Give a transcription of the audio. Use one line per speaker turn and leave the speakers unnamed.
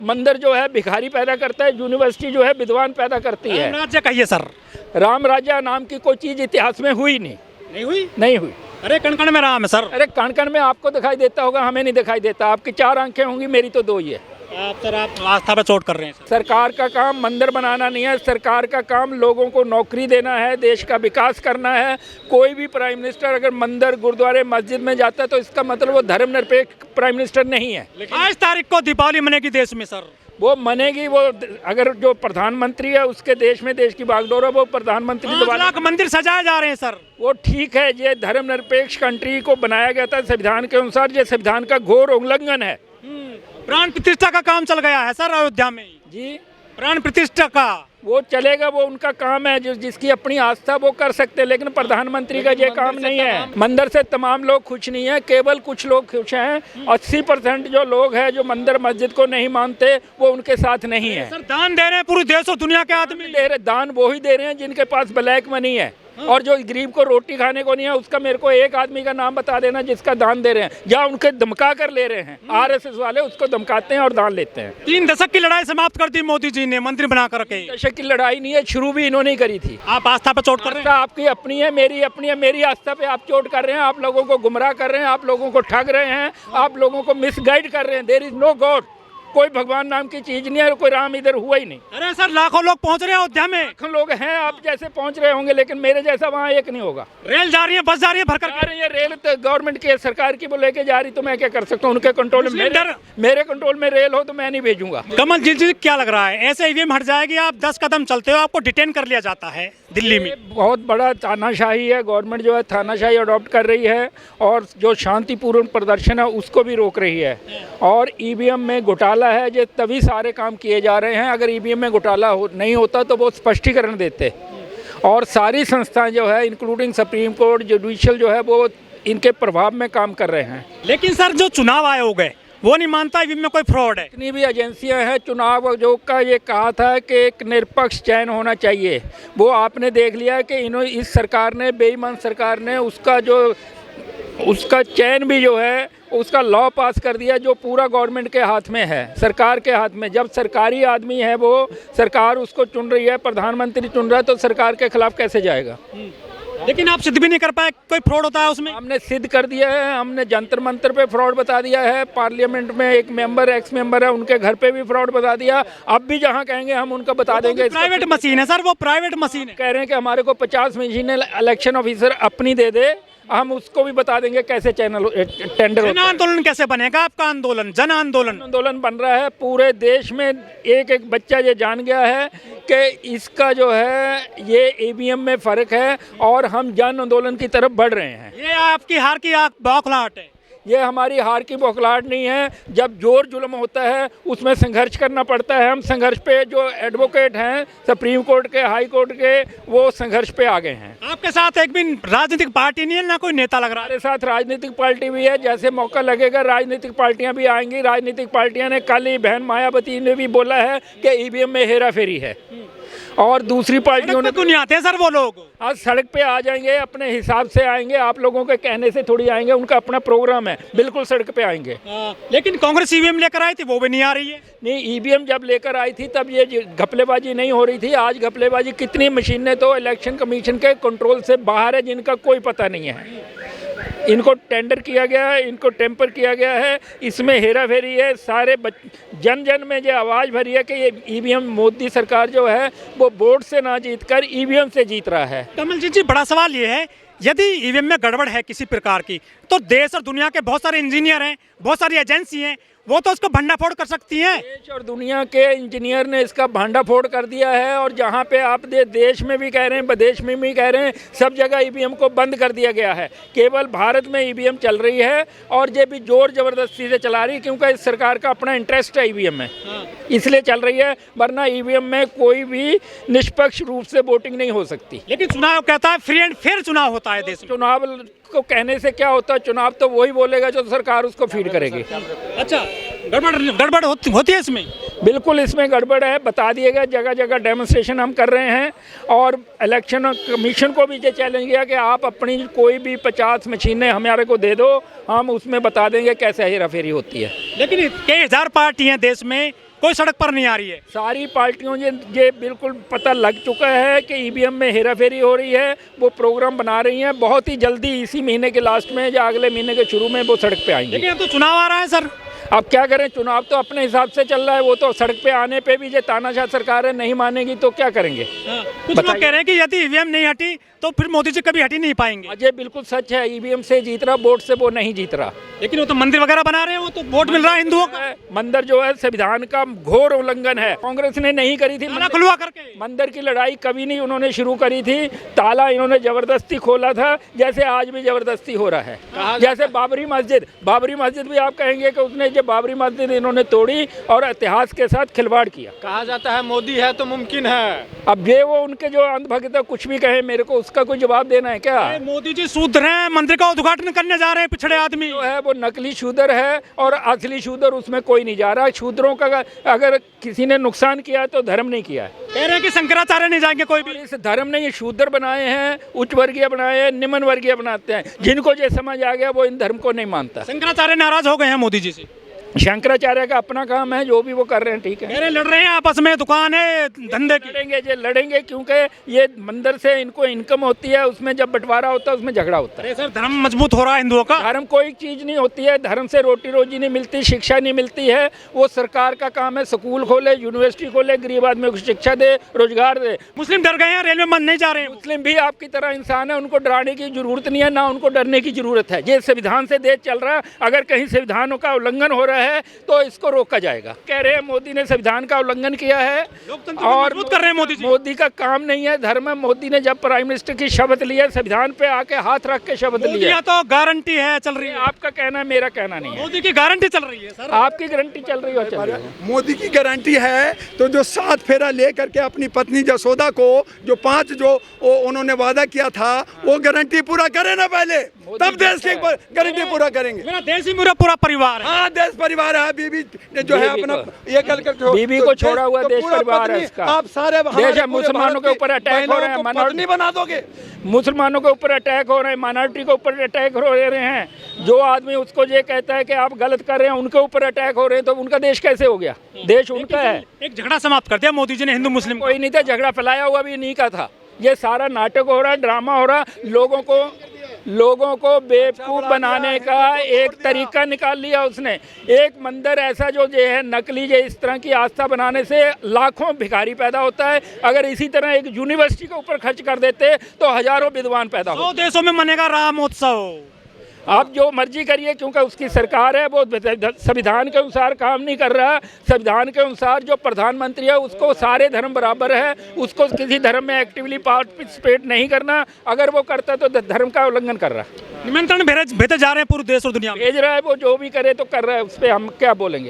मंदिर जो है भिखारी पैदा करता है, यूनिवर्सिटी जो है विद्वान पैदा करती है।
राम राज्य कहिए सर।
राम राज्य नाम की कोई चीज इतिहास में हुई नहीं।
नहीं हुई?
नहीं हुई।
अरे कण कण में राम है सर।
अरे कण कण में आपको दिखाई देता होगा, हमें नहीं दिखाई देता। आपकी 4 आंखें होंगी, मेरी तो 2 ही है।
आप आस्था पे चोट कर रहे हैं सर।
सरकार का काम मंदिर बनाना नहीं है, सरकार का काम लोगों को नौकरी देना है, देश का विकास करना है। कोई भी प्राइम मिनिस्टर अगर मंदिर, गुरुद्वारे, मस्जिद में जाता है तो इसका मतलब वो धर्मनिरपेक्ष प्राइम मिनिस्टर नहीं है।
22 तारीख को दीपावली मनेगी देश में सर।
वो मनेगी, वो अगर जो प्रधानमंत्री है उसके देश में देश की बागडोर है, वो प्रधानमंत्री
5 लाख मंदिर सजाए जा रहे हैं सर।
वो ठीक है, ये धर्मनिरपेक्ष कंट्री को बनाया गया था संविधान के अनुसार। ये संविधान का घोर उल्लंघन है।
प्राण प्रतिष्ठा का काम चल गया है सर अयोध्या में
जी।
प्राण प्रतिष्ठा का
वो चलेगा, वो उनका काम है। जिसकी अपनी आस्था वो कर सकते हैं, लेकिन प्रधानमंत्री का ये काम नहीं है। मंदिर से तमाम लोग खुश नहीं है, केवल कुछ लोग खुश हैं। 80% जो लोग हैं जो मंदिर मस्जिद को नहीं मानते वो उनके साथ नहीं है।
सर दान दे रहे हैं पूरे देश और दुनिया के आदमी
दे रहे, दान वो ही दे रहे हैं जिनके पास ब्लैक मनी है। और जो गरीब को रोटी खाने को नहीं है, उसका मेरे को एक आदमी का नाम बता देना जिसका दान दे रहे हैं, या उनके धमका कर ले रहे हैं। आरएसएस वाले उसको धमकाते हैं और दान लेते हैं।
3 दशक की लड़ाई समाप्त कर दी मोदी जी ने मंत्री बना करके।
दशक की लड़ाई नहीं है, शुरू भी इन्होंने ही करी थी।
आप आस्था पे चोट कर रहे हैं।
आस्था आपकी अपनी है, मेरी अपनी है। मेरी आस्था पे आप चोट कर रहे हैं, आप लोगों को गुमराह कर रहे हैं, आप लोगों को ठग रहे हैं, आप लोगों को मिसगाइड कर रहे हैं। There is no God. कोई भगवान नाम की चीज नहीं है, कोई राम इधर हुआ ही नहीं।
अरे सर लाखों लोग पहुंच रहे हैं अयोध्या में।
लाखों लोग हैं, आप जैसे पहुंच रहे होंगे, लेकिन मेरे जैसा वहाँ एक नहीं होगा।
रेल जा रही है, बस जा रही है भरकर।
जा रही है रेल, तो गवर्नमेंट की सरकार की वो लेके जा रही, तो मैं क्या कर सकता हूँ? उनके कंट्रोल में मेरे कंट्रोल में रेल हो तो मैं नहीं भेजूंगा।
कमल जी क्या लग रहा है, ऐसे ईवीएम हट जाएगी, आप 10 कदम चलते हो आपको डिटेन कर लिया जाता है दिल्ली में।
बहुत बड़ा तानाशाही है। गवर्नमेंट जो है तानाशाही अडॉप्ट कर रही है और जो शांतिपूर्ण प्रदर्शन है उसको भी रोक रही है। और ईवीएम में घोटाला है, जो तभी सारे काम किए जा रहे हैं। अगर ईवीएम में घोटाला नहीं होता तो वो स्पष्टीकरण देते। और सारी संस्थाएं जो है इंक्लूडिंग सुप्रीम कोर्ट, जुडिशियल जो है, वो इनके प्रभाव में काम कर रहे हैं।
लेकिन सर जो चुनाव आयोग है वो नहीं मानता ईवीएम में कोई फ्रॉड है।
जितनी भी एजेंसियां हैं, चुनाव आयोग का ये कहा था कि एक निष्पक्ष चयन होना चाहिए। वो आपने देख लिया है कि इस सरकार ने, बेईमान सरकार ने, उसका चयन भी जो है उसका लॉ पास कर दिया, जो पूरा गवर्नमेंट के हाथ में है, सरकार के हाथ में। जब सरकारी आदमी है, वो सरकार उसको चुन रही है, प्रधानमंत्री चुन रहा है, तो सरकार के खिलाफ कैसे जाएगा?
लेकिन आप सिद्ध भी नहीं कर पाए कोई फ्रॉड होता है उसमें।
हमने सिद्ध कर दिया है। हमने जंतर मंतर पे फ्रॉड बता दिया है। पार्लियामेंट में एक मेंबर, एक्स मेंबर है, उनके घर पे भी फ्रॉड बता दिया। अब भी जहां कहेंगे हम उनका बता देंगे।
प्राइवेट मशीन है सर, वो प्राइवेट मशीन है।
कह रहे हैं कि हमारे को 50 मशीनें इलेक्शन ऑफिसर अपनी दे दे, हम उसको भी बता देंगे कैसे चैनल टेंडर।
जन आंदोलन कैसे बनेगा आपका आंदोलन? जन आंदोलन
बन रहा है पूरे देश में। एक एक बच्चा ये जान गया है कि इसका जो है ये ईवीएम में फर्क है, और हम जन आंदोलन की तरफ बढ़ रहे हैं।
ये आपकी हार की बौखलाहट है।
ये हमारी हार की बौखलाहट नहीं है। जब जोर जुल्म होता है उसमें संघर्ष करना पड़ता है। हम संघर्ष पे, जो एडवोकेट हैं सुप्रीम कोर्ट के, हाई कोर्ट के, वो संघर्ष पे आ गए हैं।
आपके साथ एक भी राजनीतिक पार्टी नहीं है, ना कोई नेता लग रहा है?
हमारे साथ राजनीतिक पार्टी भी है। जैसे मौका लगेगा राजनीतिक पार्टियां भी आएंगी। राजनीतिक पार्टियां ने, कल ही बहन मायावती ने भी बोला है कि ईवीएम में हेरा फेरी है। और दूसरी पार्टियों ने
क्यों नहीं आते सर वो लोग?
आज सड़क पे आ जाएंगे, अपने हिसाब से आएंगे। आप लोगों के कहने से थोड़ी आएंगे, उनका अपना प्रोग्राम है, बिल्कुल सड़क पे आएंगे।
लेकिन कांग्रेस ईवीएम लेकर आई थी, वो भी नहीं आ रही है।
नहीं, ईवीएम जब लेकर आई थी तब ये घपलेबाजी नहीं हो रही थी। आज घपलेबाजी, कितनी मशीनें तो इलेक्शन कमीशन के कंट्रोल से बाहर है, जिनका कोई पता नहीं है। इनको टेंडर किया गया है, इनको टेम्पर किया गया है, इसमें हेरा फेरी है। सारे जन जन में जो आवाज़ भरी है कि ये ईवीएम, मोदी सरकार जो है वो वोट से ना जीतकर ईवीएम से जीत रहा है।
कमल जी बड़ा सवाल ये है, यदि ईवीएम में गड़बड़ है किसी प्रकार की, तो देश और दुनिया के बहुत सारे इंजीनियर हैं, बहुत सारी एजेंसी हैं, वो तो उसको भंडाफोड़ कर सकती हैं।
देश और दुनिया के इंजीनियर ने इसका भंडाफोड़ कर दिया है। और जहां पे आप देश में भी कह रहे हैं, विदेश में भी कह रहे हैं, सब जगह ईवीएम को बंद कर दिया गया है। केवल भारत में ईवीएम चल रही है, और ये भी जोर जबरदस्ती से चला रही है, क्योंकि इस सरकार का अपना इंटरेस्ट है ईवीएम में, इसलिए चल रही है। वरना ईवीएम में कोई भी निष्पक्ष रूप से वोटिंग नहीं हो सकती।
लेकिन चुनाव कहता है फ्री एंड फेयर चुनाव होता है देश में।
चुनाव को कहने से क्या होता है? चुनाव तो वही बोलेगा जो सरकार उसको फीड करेगी।
अच्छा, गड़बड़ होती है इसमें?
बिल्कुल इसमें गड़बड़ है, बता दिया गया, जगह जगह डेमोन्स्ट्रेशन हम कर रहे हैं और इलेक्शन कमीशन को भी ये चैलेंज किया कि आप अपनी कोई भी 50 मशीनें हमारे को दे दो, हम उसमें बता देंगे कैसे हेरा फेरी होती है।
लेकिन कई हजार पार्टी हैं देश में, कोई सड़क पर नहीं आ रही है।
सारी पार्टियों ये बिल्कुल पता लग चुका है कि ईवीएम में हेरा फेरी हो रही है, वो प्रोग्राम बना रही हैं, बहुत ही जल्दी इसी महीने के लास्ट में या अगले महीने के शुरू में वो सड़क पे आएंगे।
लेकिन अब तो चुनाव आ रहा है सर।
अब क्या करें, चुनाव तो अपने हिसाब से चल रहा है, वो तो सड़क पे आने पे भी ये तानाशाह सरकार है, नहीं मानेगी तो क्या करेंगे।
कुछ लोग कह रहे हैं कि यदि ईवीएम नहीं हटी तो फिर मोदी जी कभी हटी नहीं पाएंगे।
ये बिल्कुल सच है, ईवीएम से जीत रहा, वोट से वो नहीं जीत रहा।
लेकिन वो तो मंदिर वगैरह बना रहे हैं, वो तो वोट मिल रहा है हिंदुओं को।
मंदिर जो है संविधान का घोर उल्लंघन है, कांग्रेस ने नहीं करी थी
ताला खुलवा करके।
मंदिर की लड़ाई कभी नहीं उन्होंने शुरू करी थी, ताला इन्होंने जबरदस्ती खोला था, जैसे आज भी जबरदस्ती हो रहा है। जैसे बाबरी मस्जिद भी आप कहेंगे कि उसने जो बाबरी मस्जिद इन्होंने तोड़ी और इतिहास के साथ खिलवाड़ किया।
कहा जाता है मोदी है तो मुमकिन है।
अब ये वो उनके जो अंधभक्त है, कुछ भी कहे, मेरे को उसका कोई जवाब देना है क्या।
मोदी जी शूद्र हैं, मंदिर का उद्घाटन करने जा रहे हैं, पिछड़े आदमी
जो है वो नकली शूद्र है और असली शूद्र उसमें कोई नहीं जा रहा। शूद्रों का अगर किसी ने नुकसान किया है तो धर्म नहीं किया है।
कह रहे हैं कि शंकराचार्य नहीं जाएंगे कोई भी।
इस धर्म ने ये शूद्र बनाए हैं, उच्च वर्गीय बनाए हैं, निम्न वर्गीय बनाते हैं। जिनको ये समझ आ गया वो इन धर्म को नहीं मानता।
शंकराचार्य नाराज हो गए हैं मोदी जी से।
शंकराचार्य का अपना काम है, जो भी वो कर रहे हैं ठीक है।
कह रहे लड़ रहे हैं आपस में, दुकान है धंधे की।
लड़ेंगे क्योंकि ये मंदिर से इनको इनकम होती है, उसमें जब बंटवारा होता है उसमें झगड़ा होता है।
अरे सर धर्म मजबूत हो रहा है हिंदुओं का।
धर्म कोई चीज नहीं होती है, धर्म से रोटी रोजी नहीं मिलती, शिक्षा नहीं मिलती है। वो सरकार का काम है, स्कूल खोले, यूनिवर्सिटी खोले, गरीब आदमी को शिक्षा दे, रोजगार दे।
मुस्लिम डर गए हैं, रेलवे में नहीं जा रहे हैं।
मुस्लिम भी आपकी तरह इंसान है, उनको डराने की जरूरत नहीं है, ना उनको डरने की जरूरत है। ये संविधान से देश चल रहा है, अगर कहीं संविधानों का उल्लंघन हो रहा है तो को रोका जाएगा। कह रहे हैं मोदी ने संविधान का उल्लंघन किया है
और कर रहे हैं
मोदी का काम नहीं है धर्म है। मोदी ने जब प्राइम मिनिस्टर की शपथ ली है, संविधान पे आके हाथ रख के शपथ ली है।
तो गारंटी है चल रही है।
आपका कहना है, मेरा कहना नहीं है।
मोदी की गारंटी चल रही है सर।
आपकी गारंटी चल रही है।
मोदी की गारंटी है तो जो 7 फेरा लेकर के अपनी पत्नी जसोदा को जो 5 जो उन्होंने वादा किया था वो गारंटी पूरा करे ना पहले, तब देश की गारंटी पूरा करेंगे।
मेरा देश ही मेरा पूरा परिवार है।
हाँ देश परिवार है। बीबी जो है अपना ये कल कर
बीबी को छोड़ा हुआ देश परिवार है इसका।
आप सारे
देश है, मुसलमानों के ऊपर अटैक हो रहे हैं,
माइनॉरिटी बना दोगे।
मुसलमानों के ऊपर अटैक हो रहे हैं, माइनॉरिटी के ऊपर अटैक हो रहे हैं। जो आदमी उसको ये कहता है कि आप गलत कर रहे हैं, उनके ऊपर अटैक हो रहे हैं, तो उनका देश कैसे हो गया? देश उनका है।
एक झगड़ा समाप्त कर दिया मोदी जी ने हिंदू मुस्लिम।
कोई नहीं था, झगड़ा फैलाया हुआ भी नहीं का था। ये सारा नाटक हो रहा है, ड्रामा हो रहा है। लोगों को बेवकूफ़ बनाने का एक तरीका निकाल लिया उसने। एक मंदिर ऐसा जो है नकली, जो इस तरह की आस्था बनाने से लाखों भिखारी पैदा होता है। अगर इसी तरह एक यूनिवर्सिटी के ऊपर खर्च कर देते तो हजारों विद्वान पैदा होते।
100 देशों में मनेगा रामोत्सव।
आप जो मर्जी करिए, क्योंकि उसकी सरकार है, वो संविधान के अनुसार काम नहीं कर रहा। संविधान के अनुसार जो प्रधानमंत्री है उसको सारे धर्म बराबर है, उसको किसी धर्म में एक्टिवली पार्टिसिपेट नहीं करना। अगर वो करता तो धर्म का उल्लंघन कर रहा है।
निमंत्रण भेजे जा रहे हैं पूरे देश और दुनिया में।
भेज रहा है, वो जो भी करे तो कर रहा है, उस पर हम क्या बोलेंगे।